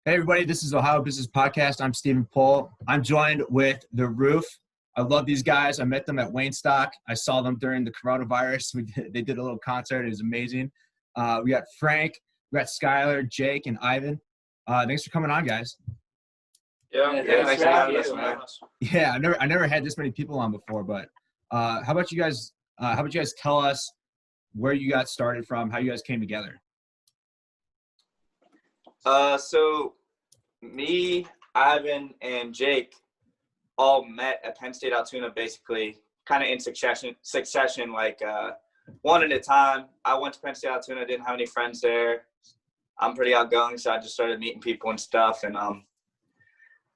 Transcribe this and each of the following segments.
Hey everybody, this is Ohio Business Podcast. I'm Stephen Pohl. I'm joined with The Roof. I love these guys. I met them at Wayne Stock. I saw them during the coronavirus. They did a little concert. It was amazing. We got Frank, we got Skylar, Jake, and Ivan. Thanks for coming on, guys. Yeah, Thanks for having us, man. Yeah, I never had this many people on before. But how about you guys? Tell us where you got started from, how you guys came together. So me, Ivan, and Jake all met at Penn State Altoona, basically, kind of in succession, like one at a time. I went to Penn State Altoona, didn't have any friends there. I'm pretty outgoing, so I just started meeting people and stuff, and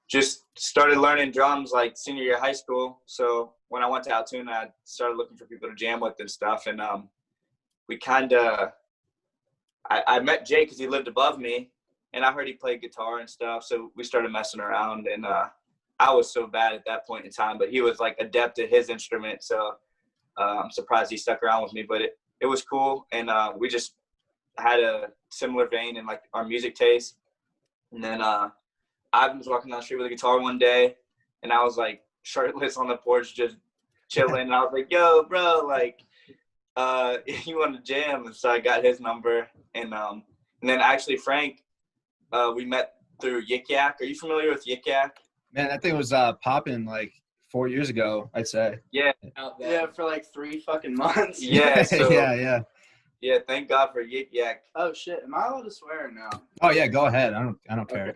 just started learning drums like senior year of high school. So when I went to Altoona, I started looking for people to jam with and stuff, and we kind of – I met Jake because he lived above me. And I heard he played guitar and stuff, so we started messing around. And I was so bad at that point in time, but he was like adept at his instrument, so I'm surprised he stuck around with me. But it was cool, and we just had a similar vein in like our music taste. And then Ivan was walking down the street with a guitar one day, and I was like shirtless on the porch just chilling. And I was like, "Yo, bro, like, you want to jam?" And so I got his number, and then actually Frank. We met through Yik Yak. Are you familiar with Yik Yak? Man, that thing was popping like 4 years ago, I'd say. Yeah. Yeah, for like 3 fucking months. Yeah. So, yeah. Thank God for Yik Yak. Oh shit, am I allowed to swear now? Oh yeah, go ahead. I don't care.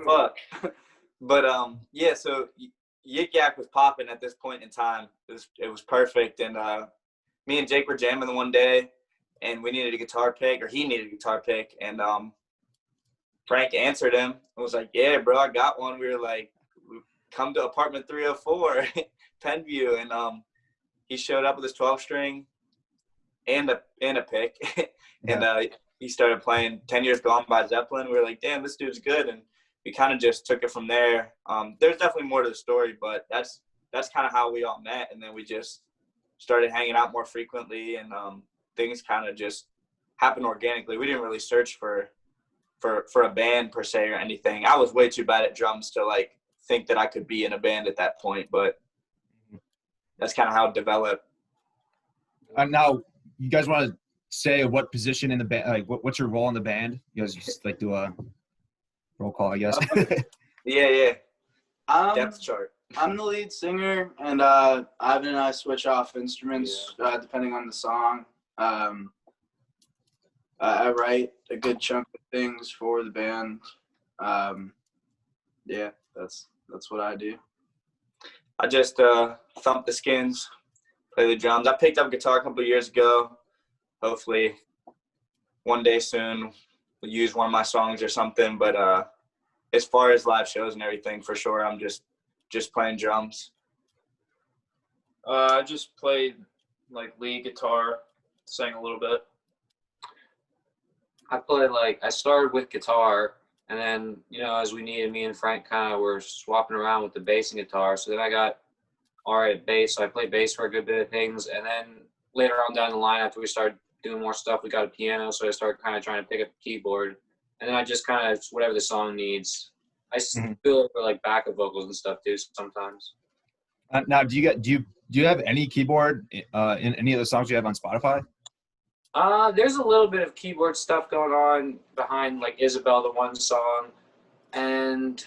Fuck. But yeah. So Yik Yak was popping at this point in time. It was perfect, and me and Jake were jamming the one day, and we needed a guitar pick, or he needed a guitar pick, and Frank answered him and was like, "Yeah, bro, I got one." We were like, "Come to apartment 304, Penview," and he showed up with his 12-string and a pick, and he started playing 10 Years Gone by Zeppelin. We were like, "Damn, this dude's good," and we kind of just took it from there. There's definitely more to the story, but that's kind of how we all met, and then we just started hanging out more frequently, and things kind of just happened organically. We didn't really search for a band per se or anything. I was way too bad at drums to like think that I could be in a band at that point, but that's kind of how it developed. Now, you guys want to say what position in the band, like what's your role in the band? You guys just like do a roll call, I guess. Yeah. Depth chart. I'm the lead singer, and Ivan and I switch off instruments depending on the song. I write a good chunk of things for the band. Yeah, that's what I do. I just thump the skins, play the drums. I picked up guitar a couple of years ago. Hopefully one day soon we'll use one of my songs or something. But as far as live shows and everything, for sure, I'm just playing drums. I just played like lead guitar, sang a little bit. I started with guitar, and then, as we needed, me and Frank kind of were swapping around with the bass and guitar. So then I got all right at bass. So I played bass for a good bit of things. And then later on down the line, after we started doing more stuff, we got a piano. So I started kind of trying to pick up the keyboard. And then I just kind of, whatever the song needs. I feel it for like backup vocals and stuff too sometimes. Now, do you have any keyboard in any of the songs you have on Spotify? There's a little bit of keyboard stuff going on behind like Isabel, the one song, and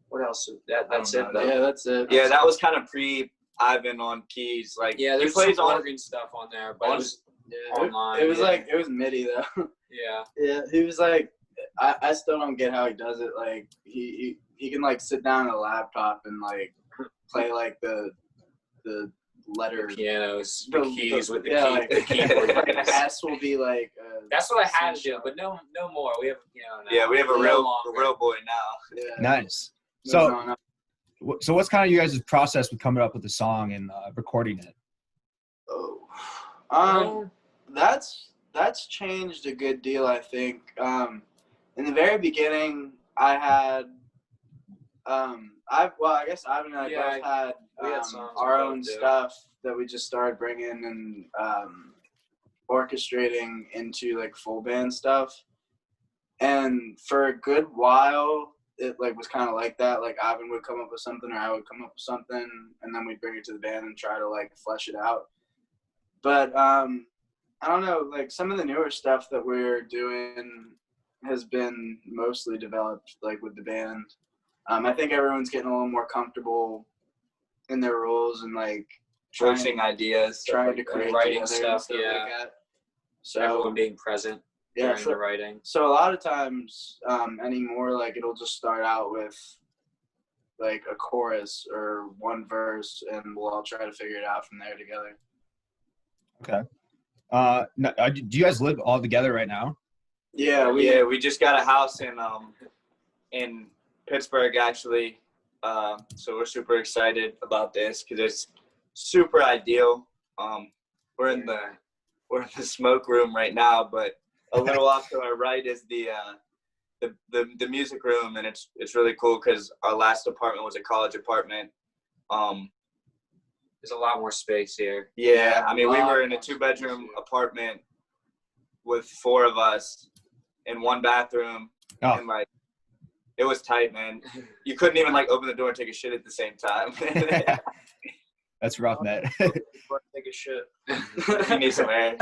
what else? That's it though. Yeah, that's it. Yeah, that was kind of pre-Ivan on keys. Like, yeah, there's some organ stuff on there, but it was online. It was like, it was MIDI though. Yeah, he was like, I still don't get how he does it. Like he can like sit down at a laptop and like play like the letter pianos, the keys with the the keyboard. the S will be like. That's what I had to do, but no more. We have piano now. Yeah, we have a real boy now. Yeah. Nice. So what's kind of you guys' process with coming up with the song and recording it? That's changed a good deal, I think. In the very beginning, I had I guess Ivan and I both had our own stuff that we just started bringing and orchestrating into like full band stuff. And for a good while, it like was kind of like that. Like Ivan would come up with something, or I would come up with something, and then we'd bring it to the band and try to like flesh it out. But I don't know, like some of the newer stuff that we're doing has been mostly developed like with the band. I think everyone's getting a little more comfortable in their roles and like Voicing ideas, trying to create writing together stuff, and yeah. like that. So everyone being present during so, the writing. so a lot of times anymore, like it'll just start out with like a chorus or one verse, and we'll all try to figure it out from there together. Okay. Do you guys live all together right now? Yeah, we just got a house in Pittsburgh actually, so we're super excited about this because it's super ideal. We're in the smoke room right now, but a little off to our right is the music room, and it's really cool because our last apartment was a college apartment. There's a lot more space here. Yeah, I mean, we were in a 2-bedroom apartment with 4 of us in 1 bathroom, and like it was tight, man. You couldn't even like open the door and take a shit at the same time. That's rough, Matt. Take a shit. You need some air.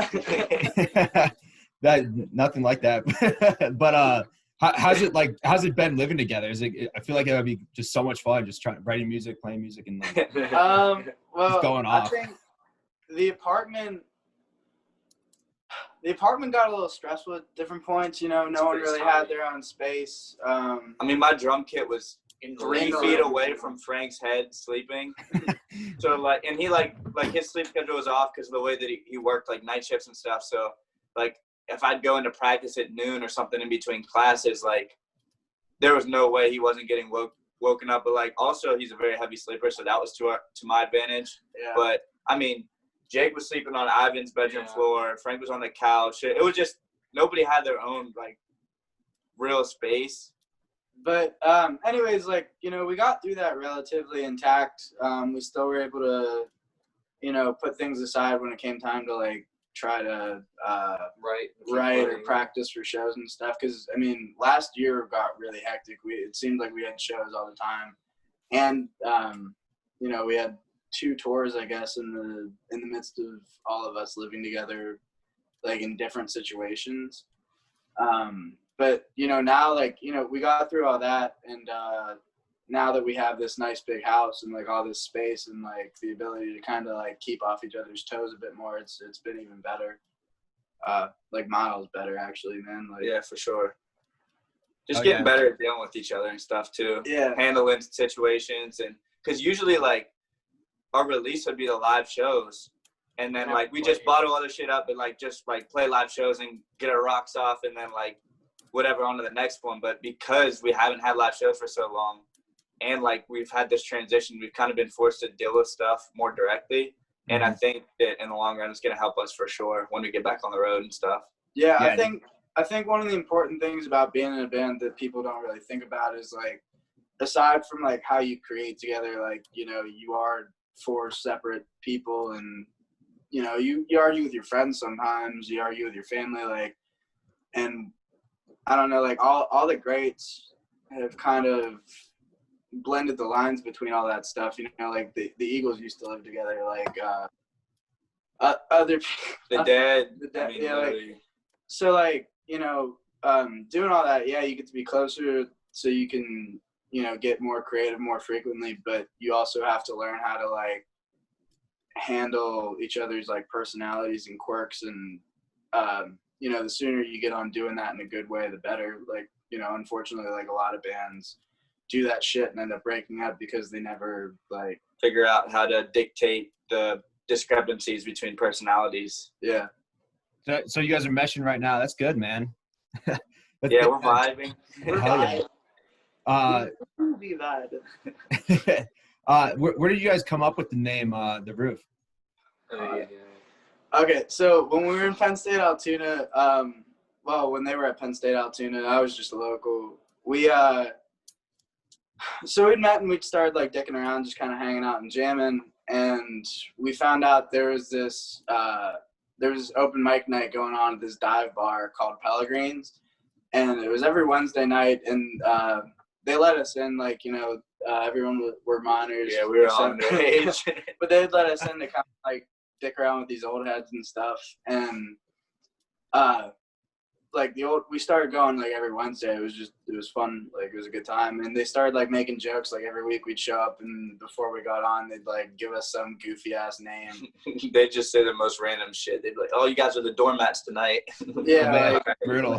Nothing like that. But how's it been living together? I feel like it would be just so much fun, just writing music, playing music, and like well, going off. I think the apartment got a little stressful at different points. You know, no one really had their own space. I mean, my drum kit was 3 feet away from Frank's head sleeping. So like, and he like his sleep schedule was off because of the way that he worked like night shifts and stuff. So like if I'd go into practice at noon or something in between classes, like there was no way he wasn't getting woken up. But like also he's a very heavy sleeper, so that was to my advantage. Yeah. But I mean, Jake was sleeping on Ivan's bedroom floor. Frank was on the couch. It was just nobody had their own like real space. But anyways, like, you know, we got through that relatively intact. We still were able to, you know, put things aside when it came time to like try to write or practice for shows and stuff. Because I mean, last year got really hectic. It seemed like we had shows all the time, and you know, we had 2 tours, I guess, in the midst of all of us living together, like in different situations. But, you know, now, like, you know, we got through all that, and now that we have this nice big house and, like, all this space and, like, the ability to kind of, like, keep off each other's toes a bit more, it's been even better. Like, miles better, actually, man. Like, yeah, for sure. Just getting better at dealing with each other and stuff, too. Yeah. Handling situations. And because usually, like, our release would be the live shows. And then, like, we just bottle other shit up and, like, just, like, play live shows and get our rocks off and then, like, whatever on to the next one. But because we haven't had live shows for so long and like we've had this transition, we've kind of been forced to deal with stuff more directly. And I think that in the long run it's going to help us for sure when we get back on the road and stuff. Yeah. I think one of the important things about being in a band that people don't really think about is like, aside from like how you create together, like, you know, you are 4 separate people, and you know, you argue with your friends sometimes, you argue with your family, like, and I don't know, like all the greats have kind of blended the lines between all that stuff. You know, like the Eagles used to live together, like other the Dead. I mean, yeah, like, so like, you know, doing all that, yeah, you get to be closer, so you can, you know, get more creative more frequently, but you also have to learn how to like handle each other's like personalities and quirks, and you know, the sooner you get on doing that in a good way, the better. Like, you know, unfortunately, like a lot of bands do that shit and end up breaking up because they never like figure out how to dictate the discrepancies between personalities. Yeah. So you guys are meshing right now. That's good, man. Yeah, we're vibing. Hell yeah. Be that. Where did you guys come up with the name, The Roof? Okay, so when we were in Penn State Altoona, well, when they were at Penn State Altoona, I was just a local. So we'd met and we'd started like dicking around, just kind of hanging out and jamming, and we found out there was this open mic night going on at this dive bar called Pellegrins, and it was every Wednesday night, and they let us in, like, you know, everyone were minors. Yeah, we were all underage. But they'd let us in to kind of, like, dick around with these old heads and stuff. And, like, we started going, like, every Wednesday. It was fun. Like, it was a good time. And they started, like, making jokes. Like, every week we'd show up, and before we got on, they'd, like, give us some goofy-ass name. They'd just say the most random shit. They'd be like, oh, you guys are the doormats tonight. Yeah, Man, brutal.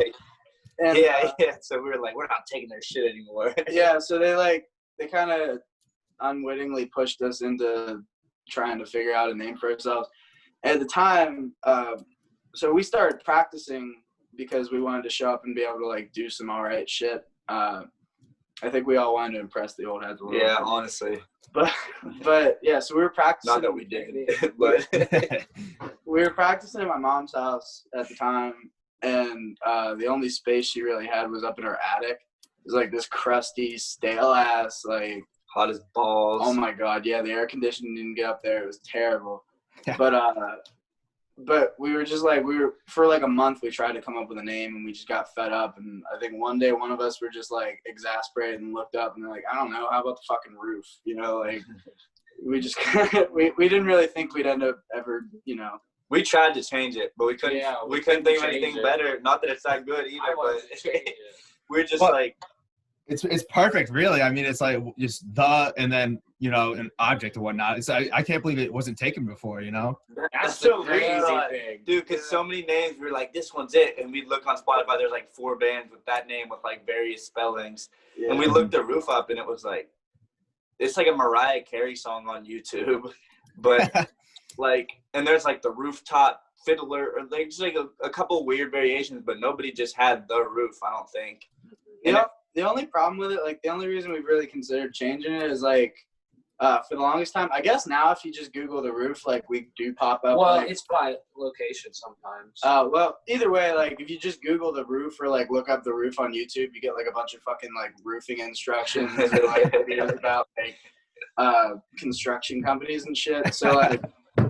And, yeah. So we were like, we're not taking their shit anymore. Yeah, so they kind of unwittingly pushed us into trying to figure out a name for ourselves. At the time, so we started practicing because we wanted to show up and be able to, like, do some all right shit. I think we all wanted to impress the old heads a little bit. Honestly. But yeah, so we were practicing. Not that we did, but we were practicing at my mom's house at the time, and the only space she really had was up in her attic. It was like this crusty, stale ass, like, hot as balls. oh my god, yeah, the air conditioning didn't get up there. It was terrible. Yeah. But we were just like, for like a month we tried to come up with a name, and we just got fed up. And I think one day one of us were just like exasperated and looked up and they're like, I don't know, how about the fucking roof? You know, like, we just we didn't really think we'd end up ever, you know. We tried to change it, but we couldn't. Yeah, we couldn't think of change anything it. better. Not that it's that good either, I but wanted to change it. we're just Well, like, It's perfect, really. I mean, it's like just the, and then, you know, an object or whatnot. It's I can't believe it wasn't taken before, you know? that's the so crazy weird, thing. dude. Because so many names, we were like, this one's it, and we'd look on Spotify. There's like 4 bands with that name with like various spellings, Yeah. and we looked the roof up, and it was like, it's like a Mariah Carey song on YouTube, but like, and there's like the rooftop fiddler, or like just like a couple weird variations, but nobody just had the roof, I don't think. You know, the only problem with it, like, the only reason we've really considered changing it is, like, for the longest time, I guess now if you just Google the roof, like, we do pop up. Well, like, it's by location sometimes. well, either way, like, if you just Google the roof or, like, look up the roof on YouTube, you get, like, a bunch of fucking, like, roofing instructions or, like, videos about, like, construction companies and shit. So, like,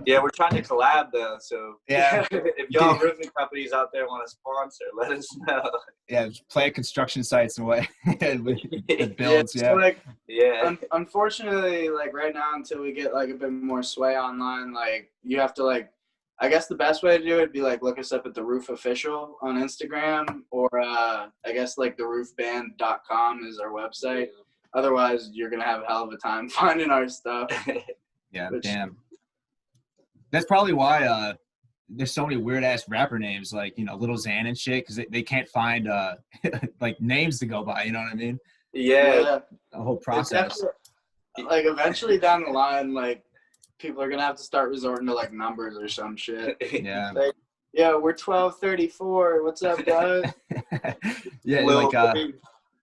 Yeah, we're trying to collab though, so Yeah. if y'all roofing companies out there want to sponsor, let us know. Yeah, just play construction sites and what with builds, So, like, Yeah. unfortunately, like, right now, until we get, like, a bit more sway online, like, you have to, like, I guess the best way to do it would be, like, look us up at The Roof Official on Instagram, or I guess, like, theroofband.com is our website. Otherwise, you're going to have a hell of a time finding our stuff. Yeah, Which- damn. That's probably why there's so many weird ass rapper names, like, you know, Lil Xan and shit, because they can't find like names to go by. You know what I mean? Yeah. The whole It's process. definitely, like, eventually down the line, like, people are going to have to start resorting to, like, numbers or some shit. Yeah. Like, yeah, we're 1234. What's up, guys? Yeah, Lil-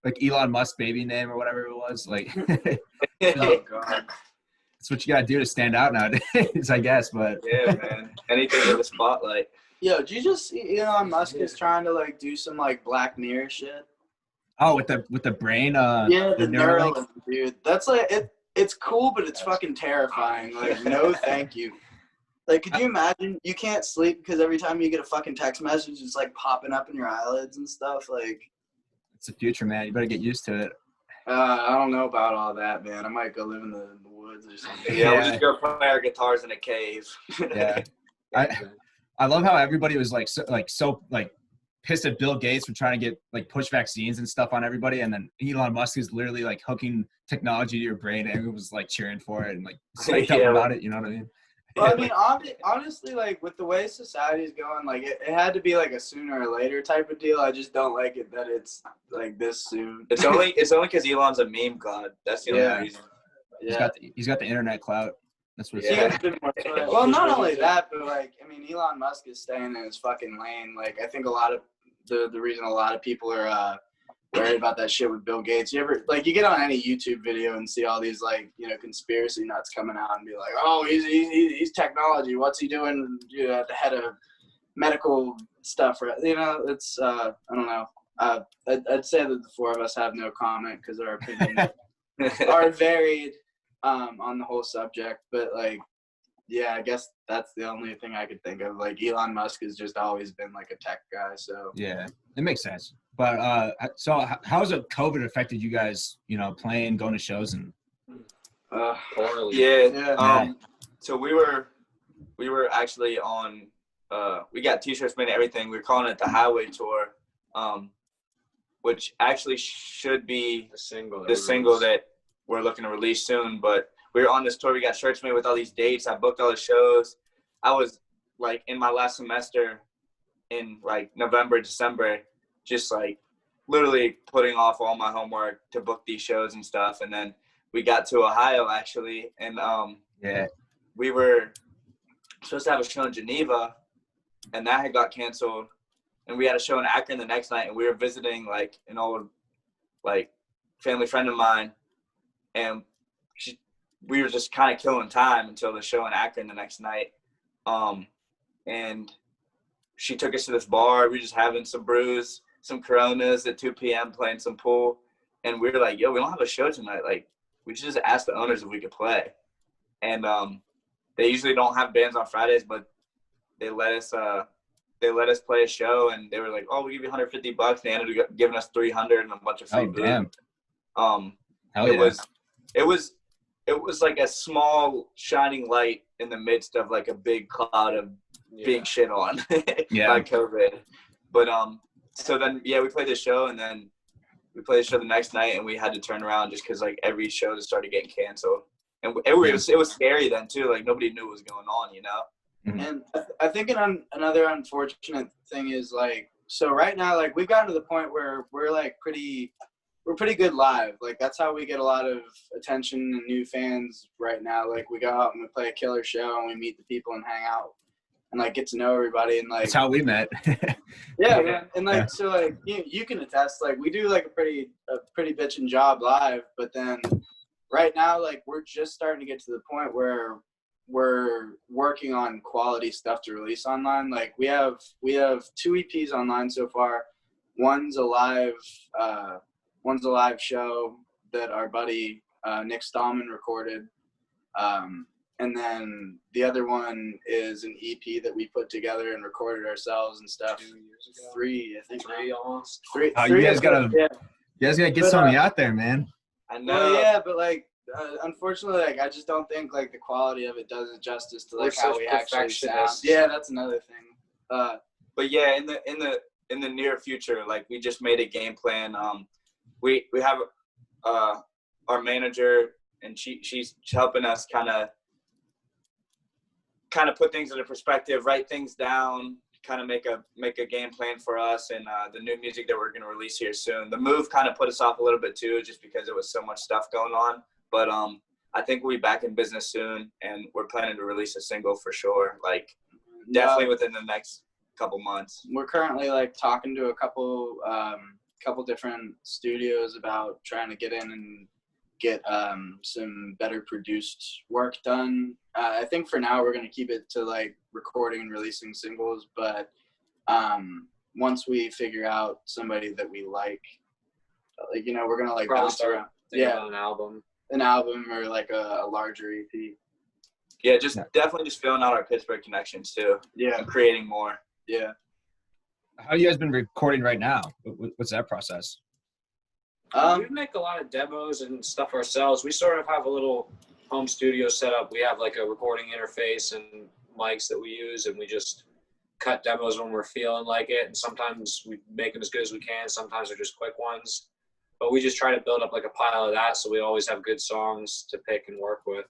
like Elon Musk baby name or whatever it was. Like, Oh, God. that's what you gotta do to stand out nowadays, I guess. But Yeah, man. Anything with a spotlight. Yo, did you just see Elon Musk is trying to, like, do some, like, Black Mirror shit? oh, with the brain, Yeah, the Neuralink? Neuralink, dude. That's, like, it's cool, but it's fucking terrifying. Like, no thank you. Like, could you imagine you can't sleep because every time you get a fucking text message, it's, like, popping up in your eyelids and stuff? Like, It's the future, man. You better get used to it. I don't know about all that, man. I might go live in the woods or something. Yeah, Yeah. we'll just go play our guitars in a cave. Yeah. I love how everybody was like so pissed at Bill Gates for trying to get like push vaccines and stuff on everybody, and then Elon Musk is literally like hooking technology to your brain, and everyone was like cheering for it and like psyched up Yeah. about it. You know what I mean? Well, I mean, honestly, like, with the way society's going, like, it had to be, like, a sooner or later type of deal. I just don't like it that it's, like, this soon. It's only because Elon's a meme god. That's the only Yeah. reason. Yeah. He's got the internet clout. That's what. He Yeah. gets a bit more sway. Well, not only that, but, like, I mean, Elon Musk is staying in his fucking lane. Like, I think a lot of the reason a lot of people are worried about that shit with Bill Gates. You ever, like, you get on any YouTube video and see all these, like, you know, conspiracy nuts coming out and be like, oh, he's technology. What's he doing, you know, at the head of medical stuff? You know, it's I don't know. I'd say that the four of us have no comment because our opinions are varied on the whole subject. But, like, yeah, I guess that's the only thing I could think of. Like Elon Musk has just always been like a tech guy, so Yeah, it makes sense. But so how has COVID affected you guys? You know, playing, going to shows, and Poorly. Yeah. So we were actually on. We got T-shirts made and everything. We were calling it the Highway Tour, which actually should be The single. that we're looking to release soon. But we were on this tour. We got shirts made with all these dates. I booked all the shows. I was like in my last semester in like November, December, just like literally putting off all my homework to book these shows and stuff. And then we got to Ohio actually, and we were supposed to have a show in Geneva, and that had got canceled. And we had a show in Akron the next night, and we were visiting like an old like family friend of mine, and we were just kind of killing time until the show in Akron the next night. And she took us to this bar. We were just having some brews, some Coronas at 2 p.m., playing some pool. And we were like, yo, we don't have a show tonight. Like, we should just ask the owners if we could play. And they usually don't have bands on Fridays, but they let us play a show. And they were like, oh, we'll give you $150. They ended up giving us $300 and a bunch of free booze. Damn. It was like a small shining light in the midst of like a big cloud of being shit on by COVID. But so then we played the show, and then we played the show the next night, and we had to turn around just because like every show just started getting canceled, and it was scary then too. Like nobody knew what was going on, you know. Mm-hmm. And I think another unfortunate thing is like, so right now, like we've gotten to the point where we're pretty good live. Like that's how we get a lot of attention and new fans right now. Like we go out and we play a killer show and we meet the people and hang out and like get to know everybody, and like that's how we met. Yeah, man. And like so like you can attest, like we do like a pretty bitchin' job live, but then right now like we're just starting to get to the point where we're working on quality stuff to release online. Like we have 2 EPs online so far. One's a live show that our buddy Nick Stallman recorded. And then the other one is an EP that we put together and recorded ourselves and stuff. 2 years ago. 3, I think. 3 almost. Three. You guys gotta get something out there, man. I know. Well, yeah, but like, unfortunately, like I just don't think like the quality of it does it justice to like how we actually sound. Yeah, that's another thing. But yeah, in the near future, like we just made a game plan. We have our manager, and she's helping us kind of put things into perspective, write things down, kind of make a game plan for us and the new music that we're going to release here soon. The move kind of put us off a little bit too, just because there was so much stuff going on. But I think we'll be back in business soon, and we're planning to release a single for sure. Like definitely within the next couple months. We're currently like talking to a couple different studios about trying to get in and get some better produced work done. I think for now we're going to keep it to like recording and releasing singles, but once we figure out somebody that we like we're going to like bounce around. Yeah, an album or like a larger EP. Yeah, definitely just filling out our Pittsburgh connections too. Yeah, and creating more. Yeah. How you guys been recording right now? What's that process? We make a lot of demos and stuff ourselves. We sort of have a little home studio set up. We have like a recording interface and mics that we use, and we just cut demos when we're feeling like it. And sometimes we make them as good as we can. Sometimes they're just quick ones. But we just try to build up like a pile of that, so we always have good songs to pick and work with.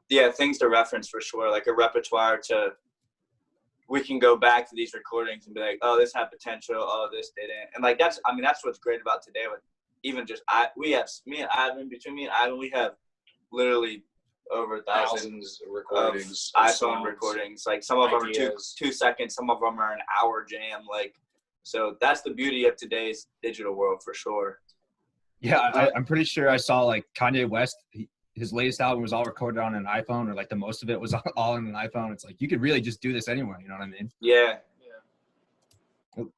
Yeah, things to reference for sure, like a repertoire to. We can go back to these recordings and be like, oh, this had potential. Oh, this didn't. And like that's what's great about today. With even just between me and Ivan, we have literally over thousands of recordings, of iPhone recordings. Like some of them are 2 seconds, some of them are an hour jam. Like, so that's the beauty of today's digital world for sure. Yeah, I'm pretty sure I saw like Kanye West. His latest album was all recorded on an iPhone, or like the most of it was all on an iPhone. It's like you could really just do this anywhere. You know what I mean? Yeah.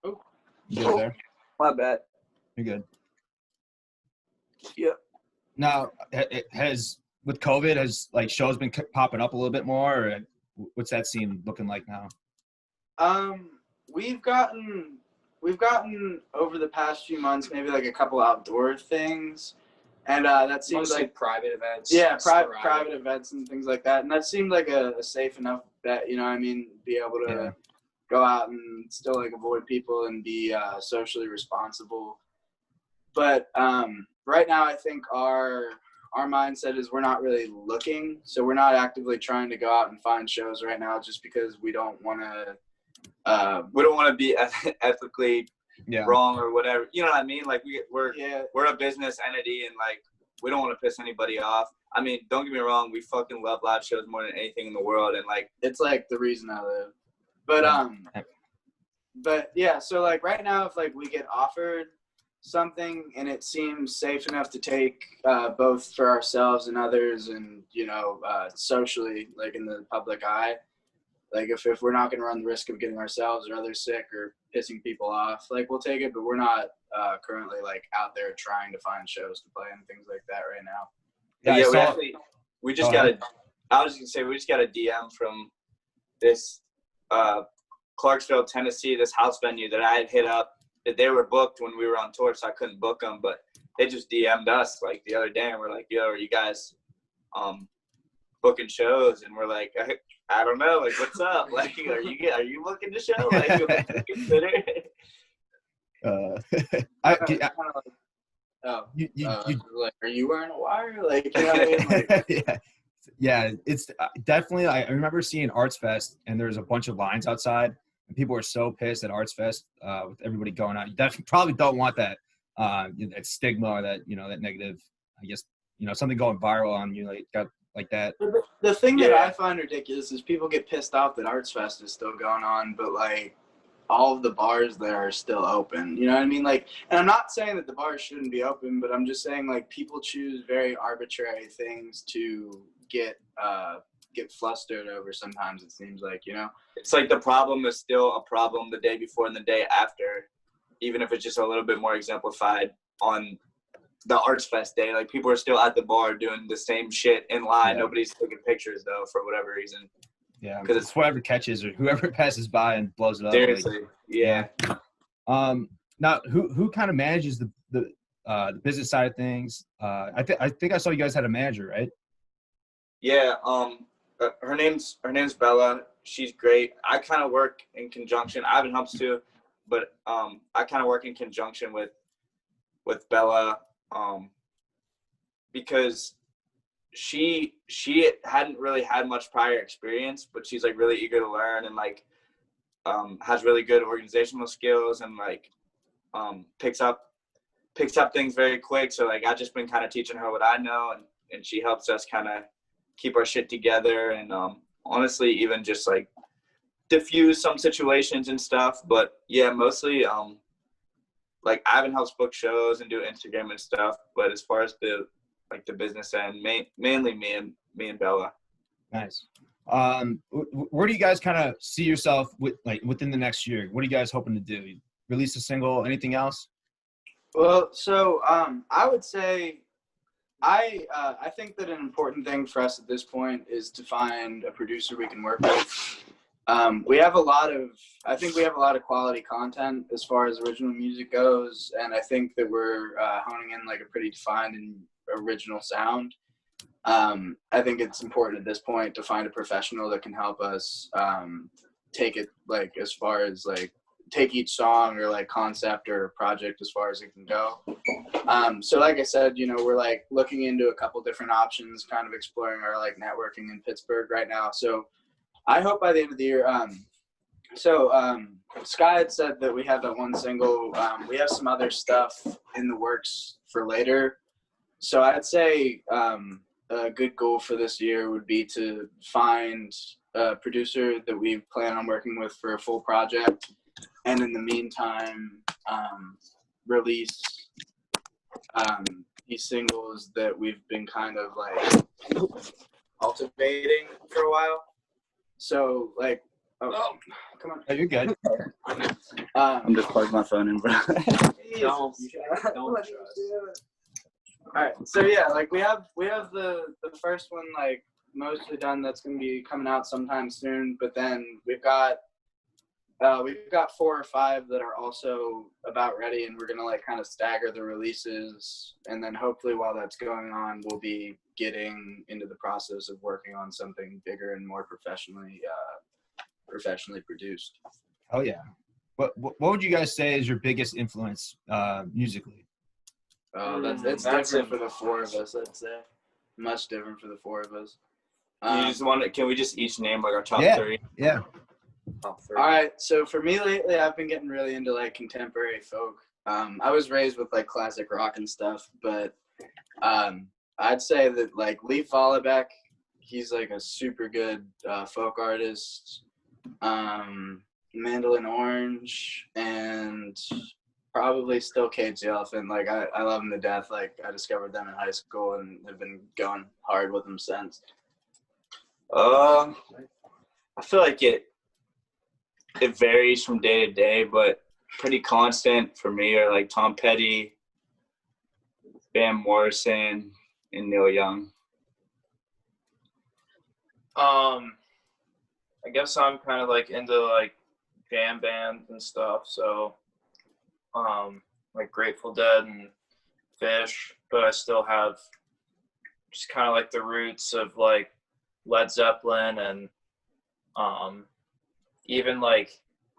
Oh. You good there? My bad. You're good. Yeah. Now, with COVID, has like shows been popping up a little bit more, or what's that scene looking like now? We've gotten over the past few months maybe like a couple outdoor things, and that seems Mostly like private events. yeah, private events and things like that, and that seemed like a safe enough bet, you know what I mean, be able to go out and still like avoid people and be socially responsible. But right now I think our mindset is we're not really looking, so we're not actively trying to go out and find shows right now, just because we don't want to be ethically wrong or whatever. You know what I mean? Like we're a business entity, and like we don't want to piss anybody off. I mean, don't get me wrong, we fucking love live shows more than anything in the world, and like it's like the reason I live. But yeah, so like right now, if like we get offered something and it seems safe enough to take, both for ourselves and others, and you know, socially, like in the public eye, like if we're not going to run the risk of getting ourselves or others sick or pissing people off, like we'll take it. But we're not currently like out there trying to find shows to play and things like that right now. We just got a DM from this Clarksville, Tennessee, this house venue that I had hit up. That they were booked when we were on tour, so I couldn't book them, but they just DM'd us like the other day, and we're like, yo, are you guys booking shows? And we're like, I don't know, like, what's up? Like, are you looking to show? Like, consider it? Like, are you wearing a wire? Like, you know what I mean? Like, yeah, it's definitely. I remember seeing Arts Fest, and there's a bunch of lines outside, and people are so pissed at Arts Fest with everybody going out. You definitely probably don't want that that stigma or that that negative. I guess something going viral on you like that. The thing that I find ridiculous is people get pissed off that Arts Fest is still going on, but like all of the bars there are still open. You know what I mean? Like, and I'm not saying that the bars shouldn't be open, but I'm just saying like people choose very arbitrary things to get flustered over. Sometimes it seems like, it's like the problem is still a problem the day before and the day after, even if it's just a little bit more exemplified on the Arts Fest day. Like people are still at the bar doing the same shit in line. Yeah. Nobody's taking pictures though for whatever reason. Yeah, because it's whoever catches or whoever passes by and blows it up. Seriously, yeah. Now, who kind of manages the business side of things? I think I saw you guys had a manager, right? Yeah. Her name's Bella. She's great. I kind of work in conjunction. Ivan helps too, but I kind of work in conjunction with Bella because she hadn't really had much prior experience, but she's like really eager to learn and like has really good organizational skills and like picks up things very quick. So like I've just been kind of teaching her what I know, and she helps us kind of keep our shit together and honestly even just like diffuse some situations and stuff. But yeah, mostly like Ivan helps book shows and do Instagram and stuff, but as far as the business end, mainly me and Bella. Nice. Where do you guys kind of see yourself within the next year? What are you guys hoping to do? Release a single? Anything else? Well, so I would say I think that an important thing for us at this point is to find a producer we can work with. We have a lot of quality content as far as original music goes, and I think that we're honing in like a pretty defined and original sound. I think it's important at this point to find a professional that can help us take it like as far as like take each song or like concept or project as far as it can go. So like I said, we're like looking into a couple different options, kind of exploring our like networking in Pittsburgh right now. So I hope by the end of the year, Sky had said that we have that one single. We have some other stuff in the works for later. So I'd say a good goal for this year would be to find a producer that we plan on working with for a full project. And in the meantime, release these singles that we've been kind of like cultivating for a while. So like, oh come on. Oh, you're good. I'm just plugging my phone in, bro. Don't. All right. So yeah, like we have the first one like mostly done. That's going to be coming out sometime soon. But then we've got 4 or 5 that are also about ready, and we're going to like kind of stagger the releases. And then hopefully while that's going on, we'll be getting into the process of working on something bigger and more professionally produced. Oh yeah. What would you guys say is your biggest influence musically? It's different for the 4 of us, I'd say. Much different for the 4 of us. Can we just each name like our top 3? Yeah. Top 3. All right. So for me lately, I've been getting really into like contemporary folk. I was raised with like classic rock and stuff, but I'd say that like Lee Vollebek, he's like a super good folk artist. Mandolin Orange, and probably still Cage the Elephant. Like I love them to death. Like I discovered them in high school and have been going hard with them since. I feel like it varies from day to day, but pretty constant for me are like Tom Petty, Van Morrison, and Neil Young. I guess I'm kind of like into like jam bands and stuff, so like Grateful Dead and Fish, but I still have just kind of like the roots of like Led Zeppelin and even like,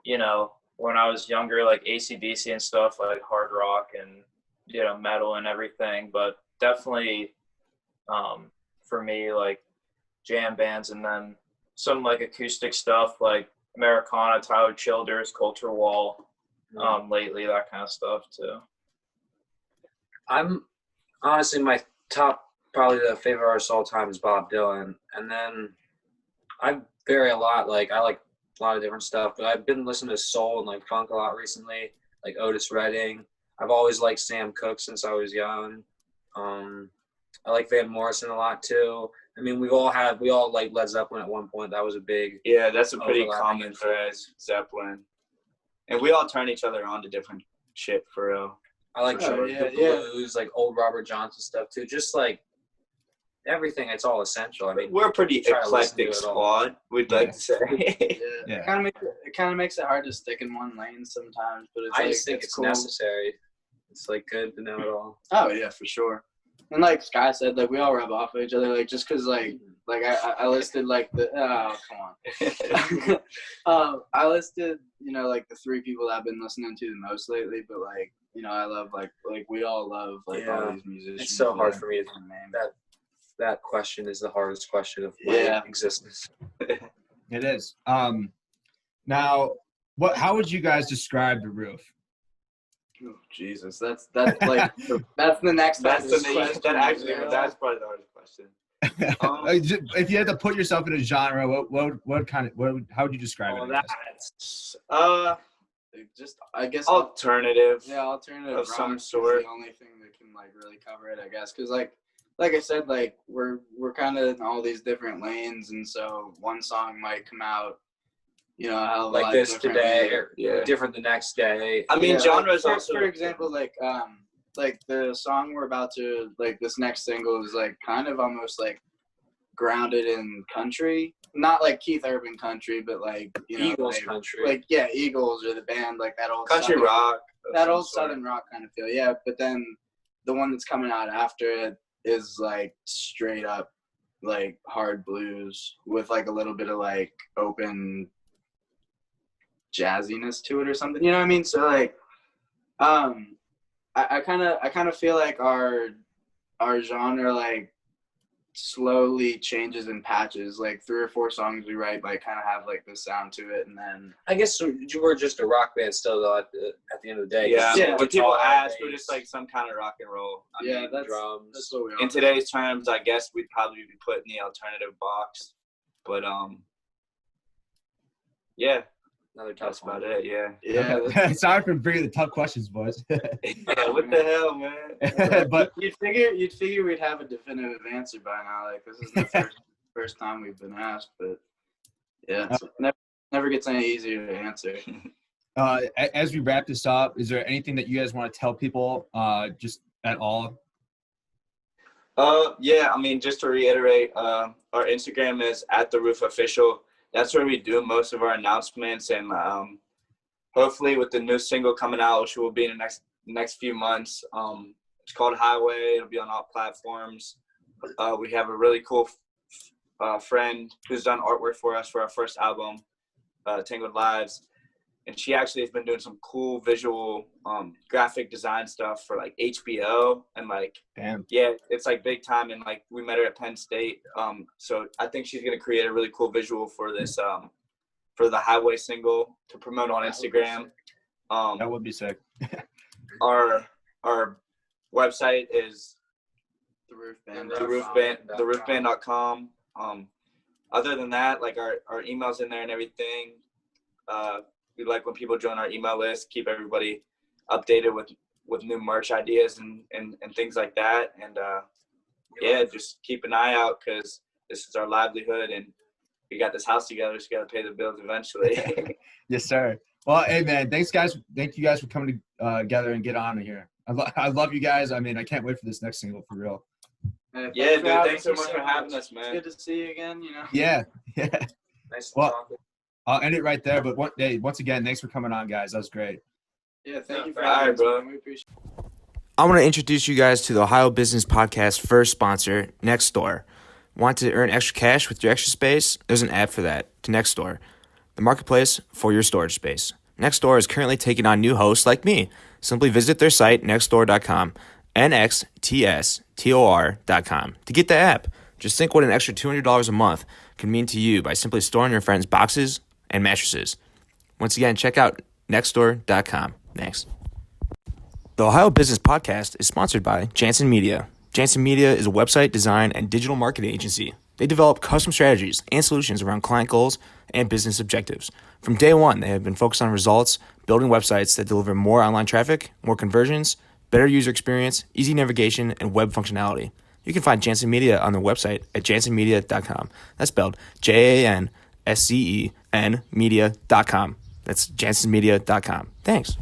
you know, when I was younger, like AC/DC and stuff, like hard rock and, you know, metal and everything, but definitely for me, like jam bands, and then some like acoustic stuff like Americana, Tyler Childers, Culture Wall, lately, that kind of stuff too. I'm honestly, my top, probably the favorite artist of all time is Bob Dylan. And then I vary a lot. Like I like a lot of different stuff, but I've been listening to soul and like funk a lot recently, like Otis Redding. I've always liked Sam Cooke since I was young. I like Van Morrison a lot too. I mean, we all like Led Zeppelin at one point. That was a big. Yeah, that's a pretty common phrase, Zeppelin. And we all turn each other on to different shit for real. I like the blues, like old Robert Johnson stuff too. Just like everything, it's all essential. I mean, we're a pretty eclectic squad, we'd like to say. Yeah. It kind of makes it hard to stick in one lane sometimes, but it's I just think it's cool. Necessary. It's like good to know it all. Oh yeah, for sure. And like Sky said, like we all rub off of each other, like just because like I listed like the come on. I listed, you know, like the 3 people that I've been listening to the most lately, but like, you know, I love like we all love like all these musicians. It's so hard for me to name that question is the hardest question of my existence. It is. Now, how would you guys describe the Roof? Oh, Jesus, that's like that's the next. That's probably the hardest question. If you had to put yourself in a genre, how would you describe it? I guess alternative. Yeah, alternative of rock some is sort. the only thing that can like really cover it, I guess, because like I said, like we're kind of in all these different lanes, and so one song might come out, you know, a hell of a like lot this differently. today, or different the next day. I mean, genres like, also. For example, like the song we're about to this next single is like kind of almost like grounded in country, not like Keith Urban country, but like, you know, Eagles country. Like Eagles or the band, like that old country southern, rock. that old southern rock kind of feel. Yeah, but then the one that's coming out after it is like straight up like hard blues with like a little bit of like open jazziness to it or something, you know what I mean? So like I kind of feel like our genre like slowly changes in patches. Like 3 or 4 songs we write like kind of have like this sound to it, and then I guess you were just a rock band still though at the end of the day. Yeah. When people ask, we're just like some kind of rock and roll. I mean, that's drums. That's what we are. In today's terms, I guess we'd probably be put in the alternative box, but yeah. Another tough That's about one. it, yeah. Yeah. Sorry for bringing the tough questions, boys. What the hell, man? But you'd figure we'd have a definitive answer by now. Like this is the first time we've been asked, but yeah, it never gets any easier to answer. As we wrap this up, is there anything that you guys want to tell people, just at all? Yeah, I mean, just to reiterate, our Instagram is @theroof_official. That's where we do most of our announcements, and hopefully with the new single coming out, which will be in the next few months. It's called Highway. It'll be on all platforms. We have a really cool friend who's done artwork for us for our first album, Tangled Lives. And she actually has been doing some cool visual graphic design stuff for like HBO and like, Damn. Yeah, it's like big time. And like we met her at Penn State. So I think she's going to create a really cool visual for this, for the Highway single to promote on Instagram. That would be sick. Our website is theroofband.com. Other than that, like our email's in there and everything. We like when people join our email list, keep everybody updated with new merch ideas and things like that. And yeah, just keep an eye out because this is our livelihood and we got this house together, so we got to pay the bills eventually. Yes, sir. Well, hey, man, thanks, guys. Thank you guys for coming together and get on here. I love you guys. I mean, I can't wait for this next single, for real. Yeah, dude, thanks so much for having us, man. It's good to see you again, you know. Yeah. Nice to Well, talk. I'll end it right there. But once again, thanks for coming on, guys. That was great. Yeah, thank you for All right, having us, bro. man. We appreciate it. I want to introduce you guys to the Ohio Business Podcast first sponsor, Nextdoor. Want to earn extra cash with your extra space? There's an app for that, to Nextdoor, the marketplace for your storage space. Nextdoor is currently taking on new hosts like me. Simply visit their site, nextdoor.com, nxtstor.com, to get the app. Just think what an extra $200 a month can mean to you by simply storing your friends' boxes and mattresses. Once again, check out nextdoor.com. Thanks. The Ohio Business Podcast is sponsored by Jansen Media. Jansen Media is a website design and digital marketing agency. They develop custom strategies and solutions around client goals and business objectives. From day one, they have been focused on results, building websites that deliver more online traffic, more conversions, better user experience, easy navigation, and web functionality. You can find Jansen Media on their website at jansenmedia.com. That's spelled JANSCEN media.com. That's jansenmedia.com. Thanks.